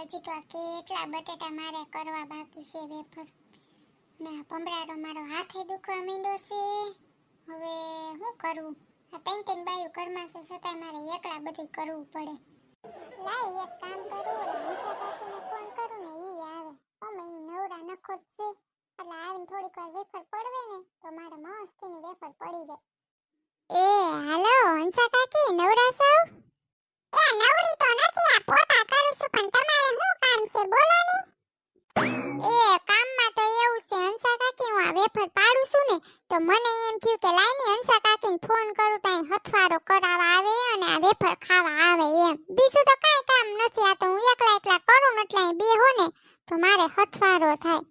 હજી તો કેટલા બટેટા મારે કરવા બાકી છે વેફર ને આ ભમરાડો મારો હાથે દુખવા માંડ્યો છે. હવે શું કરવું? આ ત્રણ બાયું ઘરમાં છે છતાંય મારે એકલા બધું કરવું પડે. લાય એક કામ કરું, હંસા કાકીને ફોન કરું ને ઈ આવે. અમે ઈ નવરા નખો જ છે એટલે આવીને થોડીક વાર વેફર પડવે ને તો મારે મસ્તીની વેફર પડી જાય. એ હાલો હંસા કાકી, નવરા છો? એ નવરી તો નથી, આ પોતા કરું છું, પણ તમારે શું કામ છે બોલો ને. એ કામમાં તો એવું છે હંસા કાકી, હું આ વેફર પાડું છું ને તો મને એમ થયું કે લાઈની હંસા કાકીને ફોન કરું તો હથવારો કરાવવા આવે અને આ વેફર ખાવા આવે એમ. બીજું તો કાઈ કામ નથી, આ તો હું એકલા કરું ને એટલે બે હો ને તો મારે હથવારો થાય.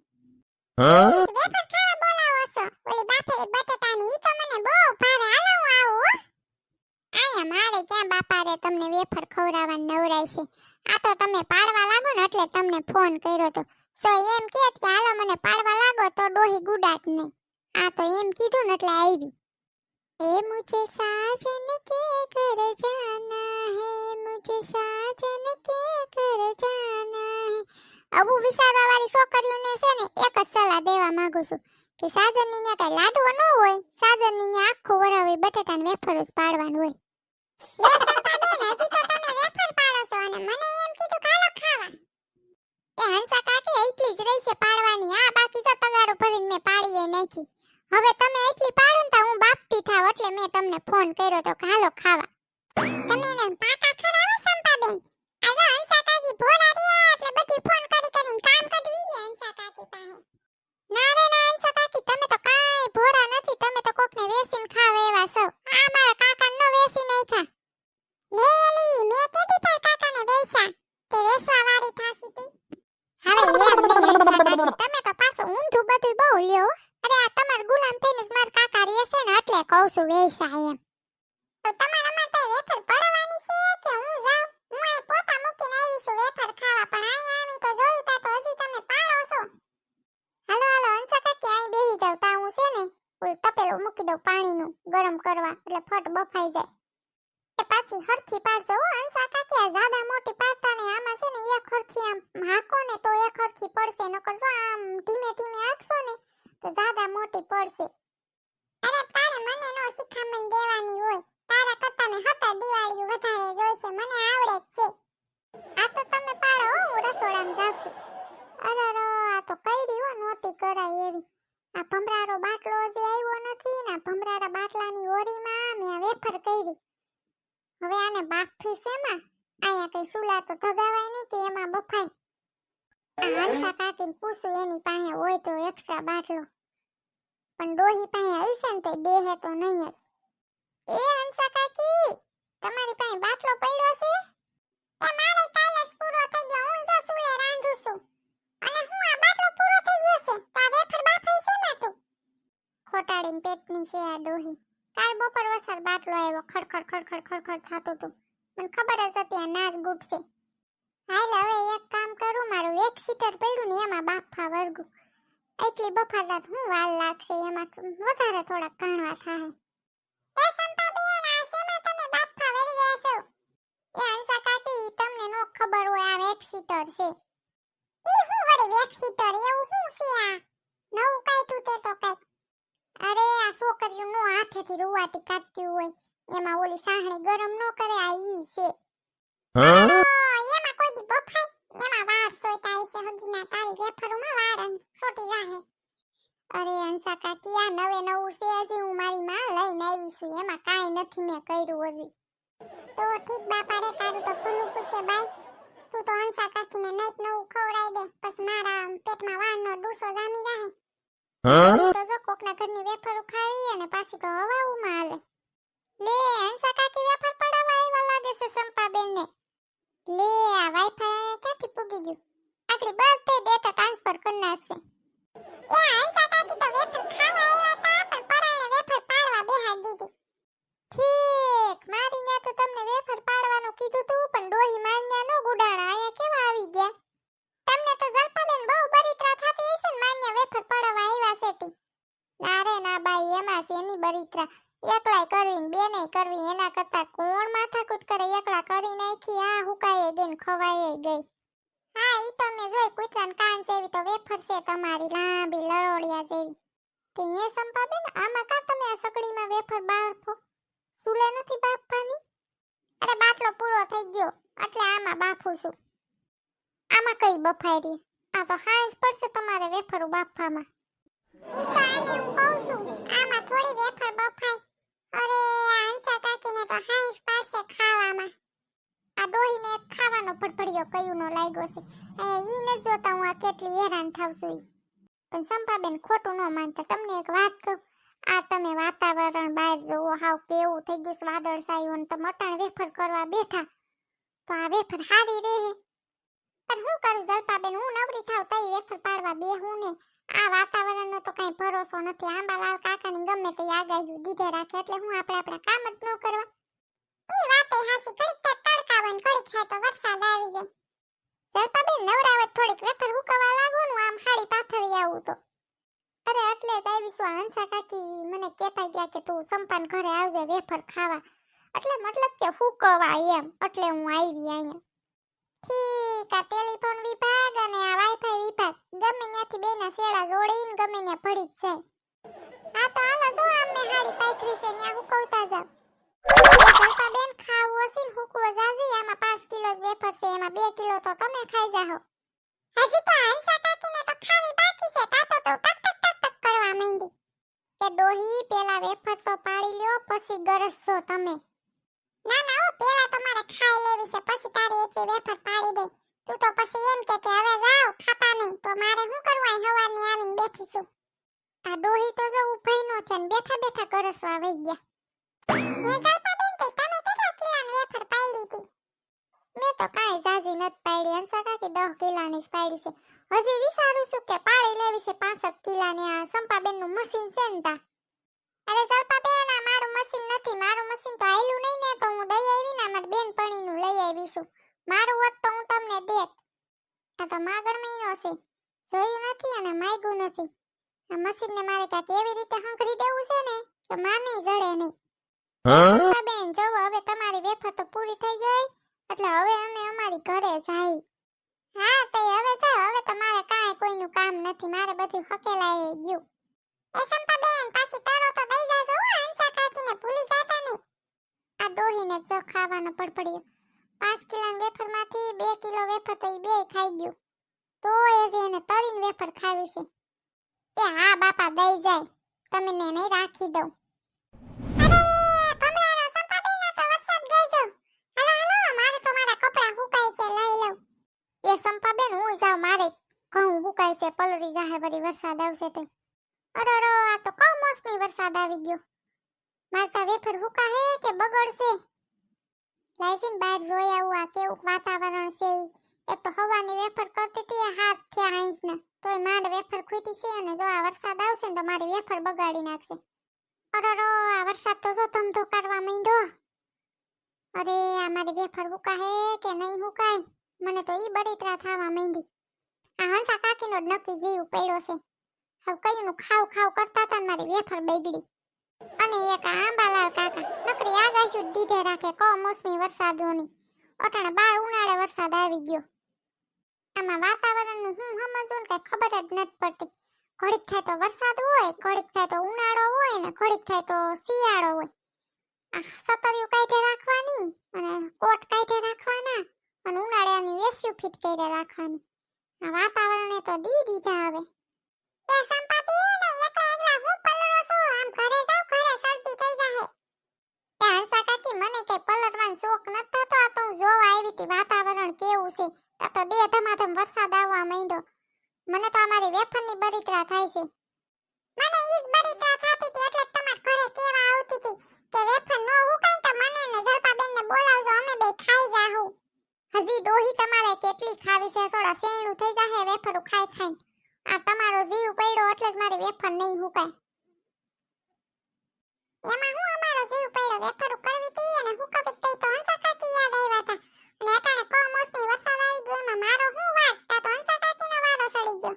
વેફર ખાવા બોલાવો છો? ઓલી બાફેલી બટેટાની ઈ તો મને બહુ ભાવે, હાલો હું આવું. આયા મારે ક્યાં બાપા રે તમને વેફર ખવડાવવા નવરાય છે. આ તો તમે પાડવા લાગો ને એટલે તમને ફોન કર્યો તો. સો એમ કેત કે હાલો મને પાડવા લાગો તો ડોહી ગુડાટ નહીં. આ તો એમ કીધું ને એટલે આવી. એ મુझे साजन के घर जाना है, मुझे साजन के घर जाना है. અબુ વિચારવા વાળી છોકરીઓને છે ને એક જ સલાહ દેવા માંગુ છું કે સાજનની ને કઈ લાડવો ન હોય, સાજનની ને આખું વરાવે બટેટાને વેફર જ પાડવાનું હોય. લે સંપા બેન, હજી તો તમે વેફર પાડો છો અને મને એમ કીધું કે હાલો ખાવા. એ હંસા કાકી એટલી જ રહી છે પાડવાની, આ બાકી તો તગારો ભરીને મેં પાડીએ નાખી. હવે તમે એટલી પાડો ને તો હું બાપતી થાવ એટલે મેં તમને ફોન કર્યો તો કે હાલો ખાવા. તમે એને પાકા ખરાવો સંપા બેન. આ હંસા કાકી ભોળા રહ્યા એટલે બધી ફોન કરીને કામ કઢવી લે હંસા કાકી પાસે. ના રે ના હંસા કાકી, તમે તો કાઈ ભોળા નથી, તમે તો કોકને વેસીને ખાવ એવા છો. આ મારા કાકા નો વેસી નાખ્યા. લે એલી મે કેદી તાર કાકાને વેસા તે વેસવા વાળી થાસી તી. હવે એમ નહીં હંસા કાકી, તમે તો પાછું ઊંધું બધું બહુ લ્યો. અરે આ તમાર ગુલામ થઈને જ માર કાકા રહેશે ને એટલે કહું છું વેસા એમ. તો તમારા માટે વેફર પડવાની છે કે હું જાઉં? હું આ પોતા મૂકીને આવી છું વેફર ખાવા, પણ અહીંયા આવીને તો જોયું તા તો હજી તમે પાડો છો. હાલો હાલો હંસા કાકી, અહીં બેહી જાવ તા હું છે ને ઓલ તપેલું મૂકી દઉં પાણીનું ગરમ કરવા એટલે ફટ બફાઈ જાય. એ પાછી હરખી પાડજો હો હંસા કાકી, આ જાડા મોટી પાડતા ને આમાં છે ને એક હરખી આમ હાકો ને તો એક હરખી પડશે, નકર જો આમ ધીમે ધીમે હાકશો ને તો જાડા મોટી પડશે. અરે તારે મને નો શીખામણ દેવાની હોય, તારા કરતા ને 7 દિવાળીઓ વધારે જોઈશે, મને આવડે જ છે. આ તો તમે પાડો હો, હું રસોડામાં જાઉં છું. અરે આ તો કઈરી હો નોતી કરાય એવી. આ ભમરાડો બાટલો હજી આવ્યો નથી ને ભમરાડા બાટલાની ઓરીમાં મેં આ વેફર કરી. હવે આને બાફી શેમાં? અહીંયા કઈ સુલા તો ધગાવાય નહીં કે એમાં બફાય. આ હંસા કાકીને પૂછું એની પાસે હોય તો એક્સ્ટ્રા બાટલો, પણ ડોહી પાસે હશે ને તો દેહે તો નહીં જ. એ હંસા કાકી, તમારી પાસે બાટલો પડ્યો છે? એ મારે કાલે જ પૂરો થઈ ગયો, હું તો સુલે રાંધું છું. અને હું આ બાટલો પૂરો થઈ ગયો છે તો આ વેફર બાફાઈ છે ને તું? ખોટાડીને પેટની છે આ ડોહી. કાલ બપોર વસાર બાટલો આવ્યો, ખડખડ ખડખડ ખડખડ થાતું હતું. મને ખબર જ હતી આ નાક ગુટશે. હાલ હવે એક કામ કરું, મારું એક સીટર પડ્યું ને એમાં બાફા વર્ગું. એટલી બફાદાત હું વાર લાગશે, એમાં વધારે થોડા કાણવા થાય. એ સંપા બેન, આ શેમાં તમે બાફા વેરી ગયા છો? એ હંસા કાકી, તમને નો ખબર હોય આ વેક સીટર છે. ઈ હું વળી વેક સીટર એવું શું છે આ? નવું કાઢ્યું તે તો કઈ. અરે આ છોકરીઓ નો હાથેથી રૂવાટી કાઢતી હોય એમાં ઓલી સાહણી ગરમ નો કરે, આ ઈ છે. એમાં કોઈ દી બફાય? એમાં વાર સોઈતા છે હગીના, તારી વેફરમાં વાર સોટી જાહે. અરે હંસા કાકી, આ નવે નવું છે હજી હું મારી માં લઈને આવી છું, એમાં કાઈ નથી મેં કર્યું હજી. તો ઠીક બાપા રે, તારું તો ખુલ્લું પૂછે બાઈ. તું તો હંસા કાકીને નઈક નવું ખવડાવી દે, પછી મારા પેટમાં વારનો ડૂસો જામી જાહે. તો જો કોકના ઘરની વેફર ખાવી અને પાછી તો હવાઉમાં હાલે. લે હંસા કાકી વેફર પડાવવા આવ્યા લાગે છે સંપા બેનને. લે આ વાઈફાઈ ક્યાંથી પૂગી ગયું? આગળ બધે ડેટા ટ્રાન્સફર કરી નાખશે. એ હંસા કાકી તો વેફર ખાવા આવ્યા તા પણ પરાણે વેફર પાડવા બેહાડી દીધી. ઠીક, મારી ન્યા તો તમને વેફર પાડવાનું કીધું તું પણ ડોહી માન્યા નો ગુડાણા, અહીંયા કેવા આવી ગયા? તમને તો જલપાબેન બહુ બરીતરા થાતી હશે ને માન્યા વેફર પડાવવા આવ્યા છે તી. ના રે ના બાઈ, એમાં છે એની બરીતરા. એકલાય કરવી ને બેનેય કરવી, એના કરતા કોણ માથાકૂટ કરે? એકલા કરી નાખી, આ હુકાય ગઈ ને ખવાય ગઈ. હા તમે જોઈ કૂતરાન કાન જેવી તો વેફર છે તમારી લાંબી લરોડિયા જેવી. તે એ સંપાબેન આમાં કા તમે આ સકડીમાં વેફર બાફો? સુલે નથી બાફવાની? અરે બાટલો પૂરો થઈ ગયો એટલે આમાં બાફું છું. આમાં કઈ બફાઈ રહી? આ તો હાંસ પડશે તમારે વેફર બાફવામાં. ઈ તો આને હું કહું છું આમાં થોડી વેફર બફાય. અરે આંસા કાકીને તો હાંસ પડશે ખાવામાં. આ ડોહીને એક ખાવાનો ફડફડિયો કયું નો લાગ્યો છે. ઈ ન જોતા હું આ કેટલી હેરાન થાવ છું ઈ. પણ સંપાબેન ખોટું ન માનતા. તમને એક વાત કહું, આ તમે વાતાવરણ બહાર જોવો હાવ કેવું થઈ ગયું છે વાદળછાયું, અને તમે અટાણે વેફર કરવા બેઠા તો આ વેફર હારી રહે. પણ હું કરું જલપાબેન, હું નવરી થાવ તઈ વેફર પાડવા બેહું ને. આ વાતાવરણનો તો કઈ ભરોસો નથી. આંબાલાલ કાકાની ગમે તે આગાહી દીધે રાખે એટલે હું આપણા કામ જ ન કરવા. ઈ વાતે હાસી, ઘડીક તો તડકા હોય ને ઘડીક થાય તો વરસાદ આવી જાય. જલપાબેન નવરાવે થોડીક વેફર હુકવા લાગો ને આમ હાડી પાથરી આવું તો. અરે એટલે જ આવીશું. હંસા કાકી મને કહેતા ગયા કે તું સંપાન ઘરે આવજે વેફર ખાવા. એટલે મતલબ કે હુકવા એમ, એટલે હું આવી અહીંયા. ઠીક, આ ટેલિફોન વિભાગ અને આ વાઈફાઈ વિભાગ ગમે ત્યાંથી બેના શેડા જોડીને ગમે ત્યાં પડી જ જાય. હા તો હાલો જો અમને હાડી પાથરી છે ત્યાં હુકવતા જાવ. જલપાબેન ખાવું હશે ને હુકવો જાજી. આમાં 5 કિલો જ વેફર છે, એમાં 2 કિલો તો તમે ખાઈ જાઓ. હજી તો હંસા કાકીને તો ખાવી બાકી છે. તાતો તો ટક ટક ટક ટક કરવા માંડી. કે ડોહી પેલા વેફર તો પાડી લ્યો પછી ગરસશો તમે. ના ના ઓ પેલા તમારે ખાઈ લેવી છે પછી તારી એટલી વેફર પાડી દે. તું તો પછી એમ કે હવે જાવ ખાતા નહીં તો મારે શું કરવું? અહીં હવારની આવીને બેઠી છું. આ ડોહી તો જો ઉભઈ નો છે ને બેઠા બેઠા ગરસવા વઈ ગયા. એ જલપાબેન તે તમે કેટલા કિલાની વેફર પાડી હતી? મેં તો કાંઈ જાજી નથી પાડી. હંસા કાકી 10 કિલાની જ પાડી છે. હજી વિચારું છું કે પાડી લેવી છે 65 કિલાની. આ સંપાબેનનું મશીન છે ને તા. અરે જલપાબેન આ મારું મશીન નથી. મારું મશીન તો આયલું નહીં ને તો હું દઈ આવી ને મારી બેનપણીનું લઈ આવીશું. મારું હોત તો હું તમને દેત. આ તો માગણ મહિનો છે, જોયું નથી અને માગ્યું નથી. આ મશીનને મારે ક્યાંક એવી રીતે હંકરી દેવું છે ને કે માની જડે નહીં. બેન જોવો હવે તમારી વેફર તો પૂરી થઈ ગઈ એટલે હવે અમે અમારી ઘરે જાય. હા તો હવે જાઓ, હવે તમારે કાંઈ કોઈનું કામ નથી. મારે બધું હકેલાઈ ગયું. એ સંપાબેન પાછી તારો તો દઈ જાજો હંસા કાકીને ભૂલી જાતા નહીં. આ ડોહીને જો ખાવાનો પડપડ્યો. 5 કિલોની વેફરમાંથી 2 કિલો વેફર તો ઈ બેય ખાઈ ગયું. તો એ જે એને તળીને વેફર ખાવી છે. એ હા બાપા દઈ જાય, તમને નહીં રાખી દઉં. અરે ભમરાનો સંપાબેન આ તો વરસાદ ગઈ જો. હાલો હાલો મારે તો મારા કપડાં હુકાય છે લઈ લઉં. એ સંપાબેન હું જાઉં, મારે ઘઉં હુકાય છે પલળી જાહે વળી વરસાદ આવશે તે. અરે આ તો કમોસમી વરસાદ આવી ગયો. મારતા વેફર હુકા હે કે બગડશે? લાઈજીન બહાર જોઈ આવું આ કેવું વાતાવરણ છે. એક તો હવાની વેફર કરતી હતી હાથ થયા હાંસના તોય માંડ વેફર ખૂટી છે અને જો આ વરસાદ આવશે ને તો મારી વેફર બગાડી નાખશે. અરે આ વરસાદ તો જો ધમધો કરવા માંડ્યો. અરે આ મારી વેફર હુકા હે કે નહીં હુકાય? મને તો ઈ બળીતરા થવા માંડી. આ હંસા કાકીનો જ નક્કી જીવ પડ્યો છે. હવે કયુંનું ખાવ ખાવ કરતા હતા ને મારી વેફર બગડી. અને એક આંબાલાલ કાકા નકરી આગાહી જ દીધે રાખે કમોસમી વરસાદોની. અટાણે બાર ઉનાળે વરસાદ આવી ગયો. આમાં વાતાવરણનું હું સમજવું ને કઈ ખબર જ નથી પડતી. ઘડીક થાય તો વરસાદ હોય, ઘડીક થાય તો ઉનાળો હોય ને ઘડીક થાય તો શિયાળો હોય. આ સતરિયું કાઢે રાખવાની અને કોટ કાઢે રાખવાના અને ઉનાળાની વેસ્યુ ફિટ કરી રાખવાની. આ વાતાવરણે તો દી દીધા હવે. એ સંપાબેન એકલા એકલા હું પલળો છું, આમ ઘરે જાવ ઘરે શરદી થઈ જાહે. એ હંસા કાકી મને કઈ પલળવાનો શોખ નતો થતો. આ તો હું જોવા આવી હતી વાતાવરણ કેવું છે. આ તો બે ધમાધમ વરસાદ આવવા માંડ્યો. મને તો અમારી વેફરની બળીતરા થાય છે. મને ઈ જ બળીતરા થતી હતી એટલે તમાર ઘરે કેવા આવતી હતી કે વેફર નો હુકાય તો મને ને જલપાબેનને બોલાવજો અમે બે ખાઈ જાહું. હજી ડોહી તમારે કેટલી ખાવી છે? સોડા સેણું થઈ જાહે વેફર ખાઈ ખાઈ. આ તમારો જીવ પડ્યો એટલે જ મારી વેફર નહીં હુકાય. એમાં હું અમારો જીવ પડ્યો? વેફર કરવી હતી અને હુકવી હતી તો હંસા કાકી યાદ આવ્યા હતા. અને અટાણે કમોસમી વરસાદ આવી ગયો એમાં મારો હું વાગ? તા તો હંસા કાકીનો વારો સડી ગયો.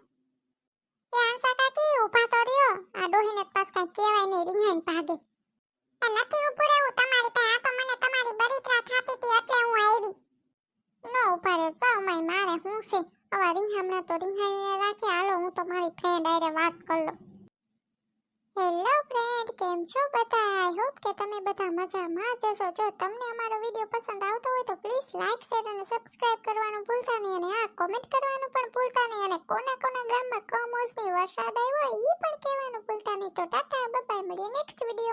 એ હંસા કાકી ઊભા તો રહ્યો. આ ડોહીને પાસ કઈ કહેવાય નહીં, રીહાઈને ભાગે. એ નથી ઊભું રહેવું તમારી પાસે. આ તો મને તમારી બળીતરા થતી હતી એટલે હું આવી. નો ઊભા રહે જાવ માય મારે હું છે. હવે હમણાં તો રિહાઈને રાખી. હાલો હું તો મારી ફ્રેન્ડ આરે વાત કરી લઉં. હેલો ફ્રેન્ડ, કેમ છો બધા? આઈ હોપ કે તમે બધા મજામાં જ હશો. જો તમને અમારો વિડીયો પસંદ આવતો હોય તો પ્લીઝ લાઈક, શેર અને સબસ્ક્રાઇબ કરવાનું ભૂલતા નહીં, અને હા, કોમેન્ટ કરવાનું પણ ભૂલતા નહીં, અને કોના ગામમાં કમોસમી વરસાદ આવ્યો એ પણ કહેવાનું ભૂલતા નહીં. તો ટાટા, બાય બાય, મળીએ નેક્સ્ટ વિડીયો.